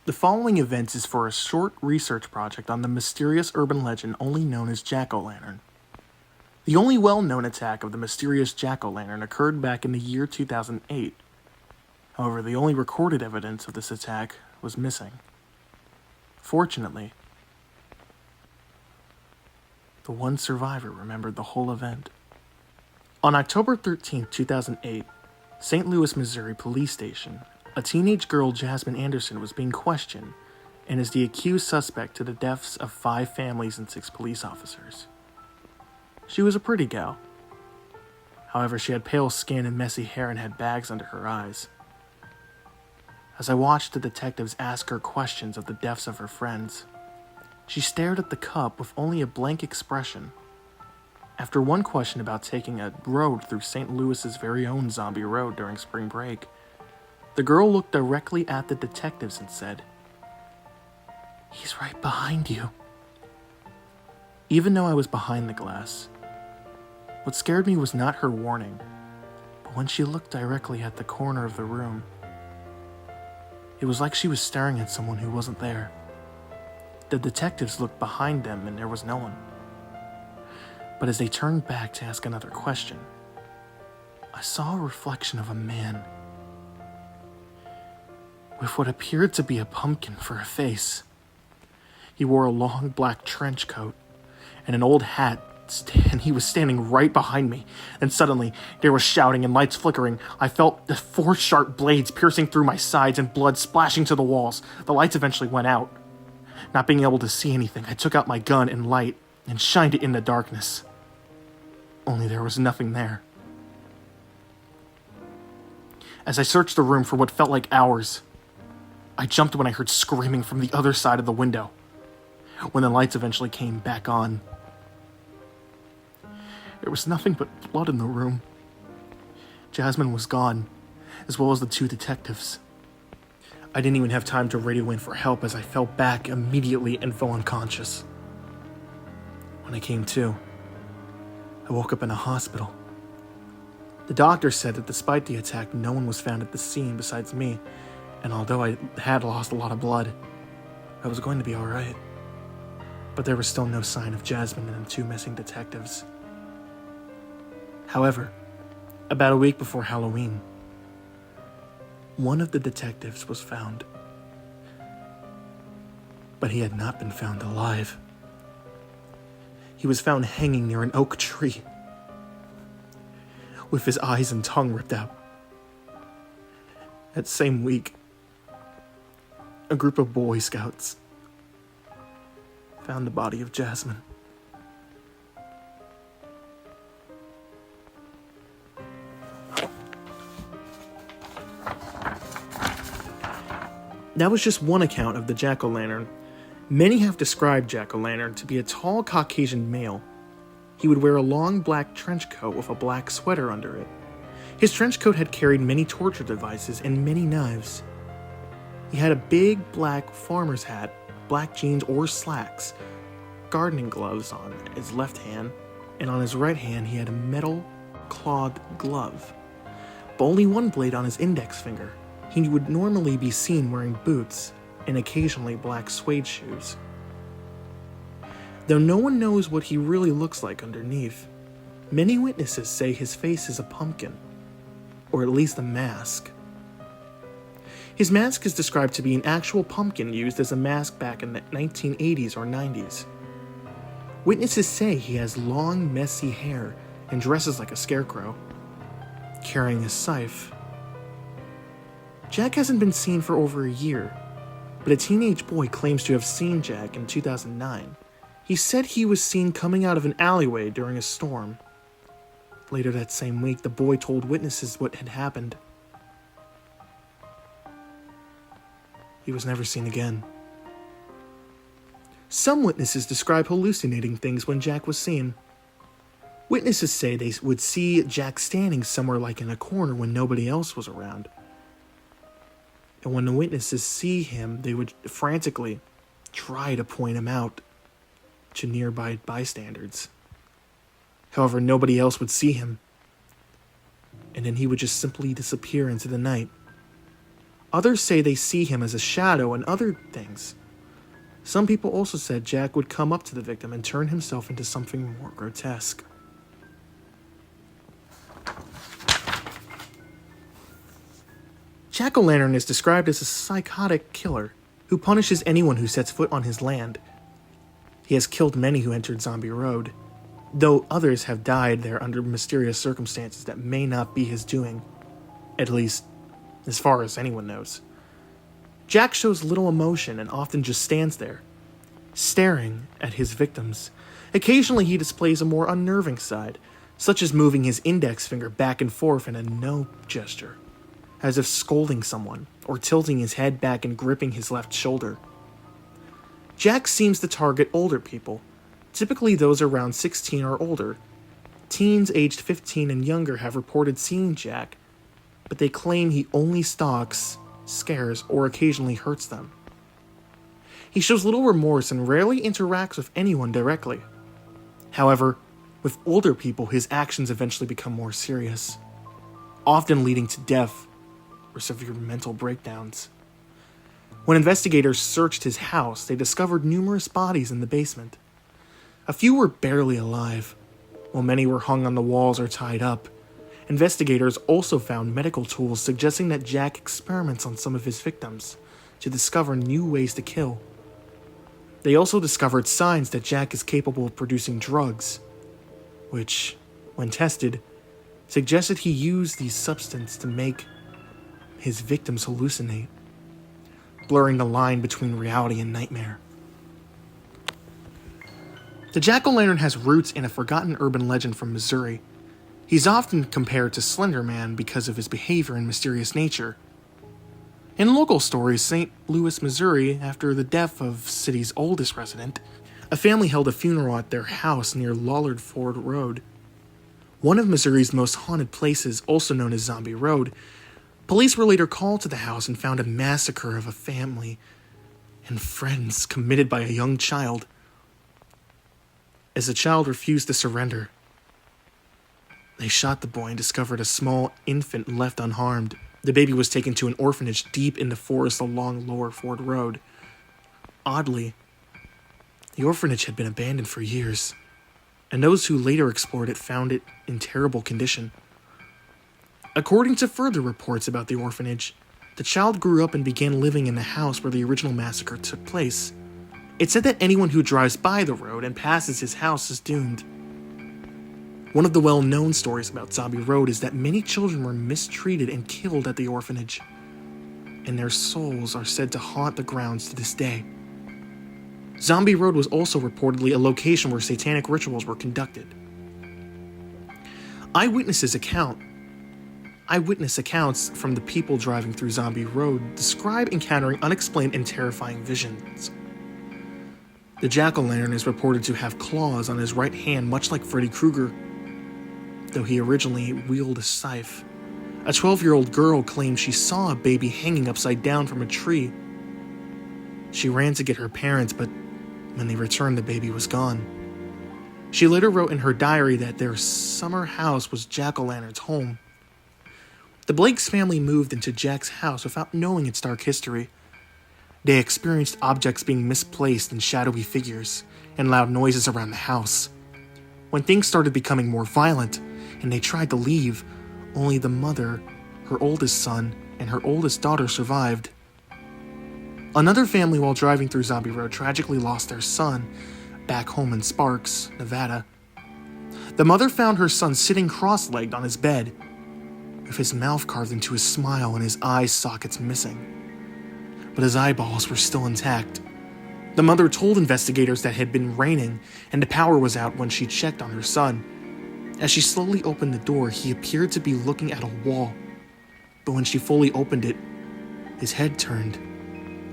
The following event is for a short research project on the mysterious urban legend only known as Jack-o'-lantern. The only well-known attack of the mysterious Jack-o'-lantern occurred back in the year 2008. However, the only recorded evidence of this attack was missing. Fortunately, the one survivor remembered the whole event. On October 13, 2008, St. Louis, Missouri Police Station, a teenage girl, Jasmine Anderson, was being questioned and is the accused suspect to the deaths of 5 families and 6 police officers. She was a pretty gal. However, she had pale skin and messy hair and had bags under her eyes. As I watched the detectives ask her questions of the deaths of her friends, she stared at the cup with only a blank expression. After one question about taking a road through St. Louis's very own zombie road during spring break, the girl looked directly at the detectives and said, "He's right behind you." Even though I was behind the glass, what scared me was not her warning, but when she looked directly at the corner of the room. It was like she was staring at someone who wasn't there. The detectives looked behind them and there was no one. But as they turned back to ask another question, I saw a reflection of a man with what appeared to be a pumpkin for a face. He wore a long black trench coat and an old hat, and he was standing right behind me. And suddenly, there was shouting and lights flickering. I felt the 4 sharp blades piercing through my sides and blood splashing to the walls. The lights eventually went out. Not being able to see anything, I took out my gun and light and shined it in the darkness. Only there was nothing there. As I searched the room for what felt like hours, I jumped when I heard screaming from the other side of the window. When the lights eventually came back on, there was nothing but blood in the room. Jasmine was gone, as well as the 2 detectives. I didn't even have time to radio in for help as I fell back immediately and fell unconscious. When I came to, I woke up in a hospital. The doctor said that despite the attack, no one was found at the scene besides me, and although I had lost a lot of blood, I was going to be alright. But there was still no sign of Jasmine and the 2 missing detectives. However, about a week before Halloween, one of the detectives was found. But he had not been found alive. He was found hanging near an oak tree, with his eyes and tongue ripped out. That same week, a group of Boy Scouts found the body of Jasmine. That was just one account of the Jack-o'-lantern. Many have described Jack-o'-lantern to be a tall Caucasian male. He would wear a long black trench coat with a black sweater under it. His trench coat had carried many torture devices and many knives. He had a big black farmer's hat, black jeans or slacks, gardening gloves on his left hand, and on his right hand he had a metal clawed glove, but only one blade on his index finger. He would normally be seen wearing boots and occasionally black suede shoes. Though no one knows what he really looks like underneath, many witnesses say his face is a pumpkin, or at least a mask. His mask is described to be an actual pumpkin used as a mask back in the 1980s or 90s. Witnesses say he has long, messy hair and dresses like a scarecrow, carrying a scythe. Jack hasn't been seen for over a year, but a teenage boy claims to have seen Jack in 2009. He said he was seen coming out of an alleyway during a storm. Later that same week, the boy told witnesses what had happened. He was never seen again. Some witnesses describe hallucinating things when Jack was seen. Witnesses say they would see Jack standing somewhere like in a corner when nobody else was around. And when the witnesses see him, they would frantically try to point him out to nearby bystanders. However, nobody else would see him, and then he would just simply disappear into the night. Others say they see him as a shadow and other things. Some people also said Jack would come up to the victim and turn himself into something more grotesque. Jack-o'-lantern is described as a psychotic killer who punishes anyone who sets foot on his land. He has killed many who entered Zombie Road, though others have died there under mysterious circumstances that may not be his doing, at least as far as anyone knows. Jack shows little emotion and often just stands there, staring at his victims. Occasionally he displays a more unnerving side, such as moving his index finger back and forth in a no gesture, as if scolding someone, or tilting his head back and gripping his left shoulder. Jack seems to target older people, typically those around 16 or older. Teens aged 15 and younger have reported seeing Jack, but they claim he only stalks, scares, or occasionally hurts them. He shows little remorse and rarely interacts with anyone directly. However, with older people, his actions eventually become more serious, often leading to death or severe mental breakdowns. When investigators searched his house, they discovered numerous bodies in the basement. A few were barely alive, while many were hung on the walls or tied up. Investigators also found medical tools suggesting that Jack experiments on some of his victims to discover new ways to kill. They also discovered signs that Jack is capable of producing drugs, which, when tested, suggested he used these substances to make his victims hallucinate, blurring the line between reality and nightmare. The jack-o'-lantern has roots in a forgotten urban legend from Missouri. He's often compared to Slender Man because of his behavior and mysterious nature. In local stories, St. Louis, Missouri, after the death of the city's oldest resident, a family held a funeral at their house near Lollard Ford Road. One of Missouri's most haunted places, also known as Zombie Road, police were later called to the house and found a massacre of a family and friends committed by a young child. As the child refused to surrender, they shot the boy and discovered a small infant left unharmed. The baby was taken to an orphanage deep in the forest along Lower Ford Road. Oddly, the orphanage had been abandoned for years, and those who later explored it found it in terrible condition. According to further reports about the orphanage, the child grew up and began living in the house where the original massacre took place. It's said that anyone who drives by the road and passes his house is doomed. One of the well-known stories about Zombie Road is that many children were mistreated and killed at the orphanage, and their souls are said to haunt the grounds to this day. Zombie Road was also reportedly a location where satanic rituals were conducted. Eyewitness accounts from the people driving through Zombie Road describe encountering unexplained and terrifying visions. The jack-o'-lantern is reported to have claws on his right hand, much like Freddy Krueger, though he originally wielded a scythe. A 12-year-old girl claimed she saw a baby hanging upside down from a tree. She ran to get her parents, but when they returned, the baby was gone. She later wrote in her diary that their summer house was jack-o'-lantern's home. The Blakes family moved into Jack's house without knowing its dark history. They experienced objects being misplaced and shadowy figures, and loud noises around the house. When things started becoming more violent, and they tried to leave, only the mother, her oldest son, and her oldest daughter survived. Another family, while driving through Zombie Road, tragically lost their son back home in Sparks, Nevada. The mother found her son sitting cross-legged on his bed, with his mouth carved into a smile and his eye sockets missing. But his eyeballs were still intact. The mother told investigators that it had been raining and the power was out when she checked on her son. As she slowly opened the door, he appeared to be looking at a wall. But when she fully opened it, his head turned,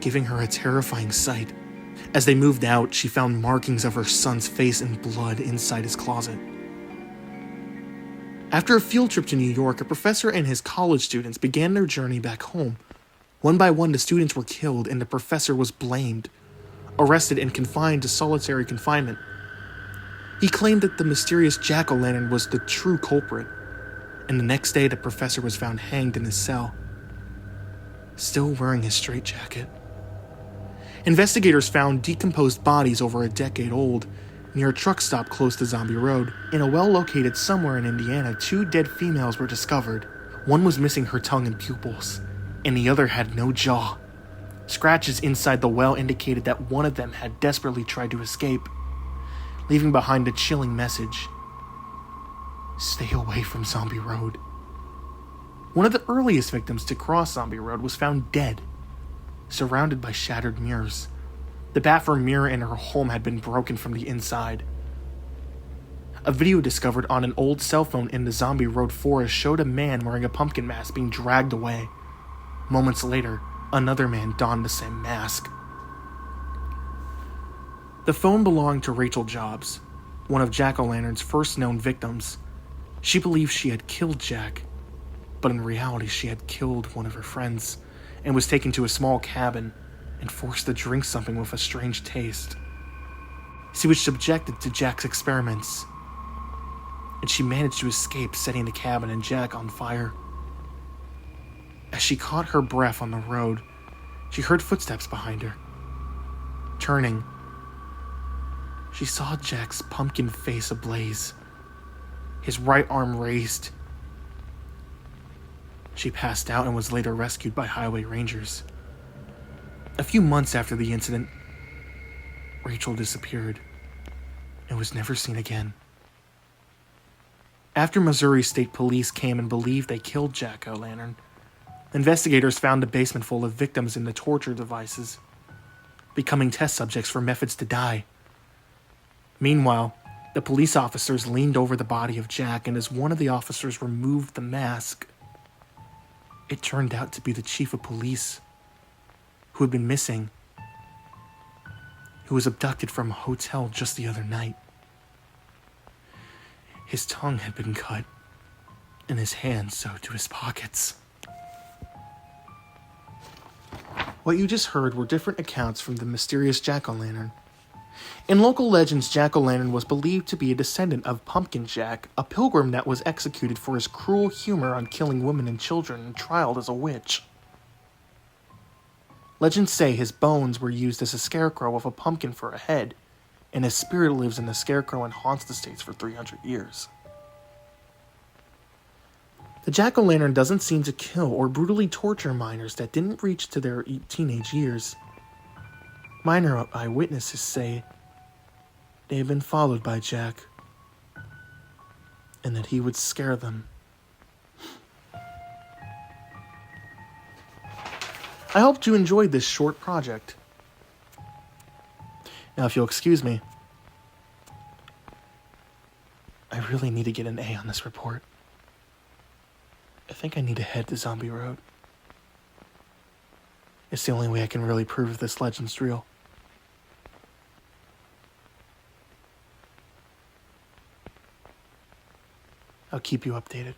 giving her a terrifying sight. As they moved out, she found markings of her son's face and blood inside his closet. After a field trip to New York, a professor and his college students began their journey back home. One by one, the students were killed and the professor was blamed, arrested and confined to solitary confinement. He claimed that the mysterious jack-o'-lantern was the true culprit, and the next day the professor was found hanged in his cell. still wearing his straitjacket. Investigators found decomposed bodies over a decade old near a truck stop close to Zombie Road. In a well located somewhere in Indiana, 2 dead females were discovered. One was missing her tongue and pupils, and the other had no jaw. Scratches inside the well indicated that one of them had desperately tried to escape, leaving behind a chilling message: stay away from Zombie Road. One of the earliest victims to cross Zombie Road was found dead, surrounded by shattered mirrors. The bathroom mirror in her home had been broken from the inside. A video discovered on an old cell phone in the Zombie Road forest showed a man wearing a pumpkin mask being dragged away. Moments later, another man donned the same mask. The phone belonged to Rachel Jobs, one of Jack-o'-lantern's first known victims. She believed she had killed Jack, but in reality she had killed one of her friends and was taken to a small cabin and forced to drink something with a strange taste. She was subjected to Jack's experiments, and she managed to escape, setting the cabin and Jack on fire. As she caught her breath on the road, she heard footsteps behind her. Turning, she saw Jack's pumpkin face ablaze, his right arm raised. She passed out and was later rescued by highway rangers. A few months after the incident, Rachel disappeared and was never seen again. After Missouri State Police came and believed they killed Jack-o'-lantern, investigators found a basement full of victims in the torture devices, becoming test subjects for methods to die. Meanwhile, the police officers leaned over the body of Jack, and as one of the officers removed the mask, it turned out to be the chief of police, who had been missing, who was abducted from a hotel just the other night. His tongue had been cut, and his hands sewed to his pockets. What you just heard were different accounts from the mysterious Jack-o'-lantern. In local legends, Jack-o'-lantern was believed to be a descendant of Pumpkin Jack, a pilgrim that was executed for his cruel humor on killing women and children and trialed as a witch. Legends say his bones were used as a scarecrow with a pumpkin for a head, and his spirit lives in the scarecrow and haunts the States for 300 years. The Jack-o'-lantern doesn't seem to kill or brutally torture minors that didn't reach to their teenage years. Minor eyewitnesses say they have been followed by Jack, and that he would scare them. I hope you enjoyed this short project. Now, if you'll excuse me, I really need to get an A on this report. I think I need to head to Zombie Road. It's the only way I can really prove this legend's real. I'll keep you updated.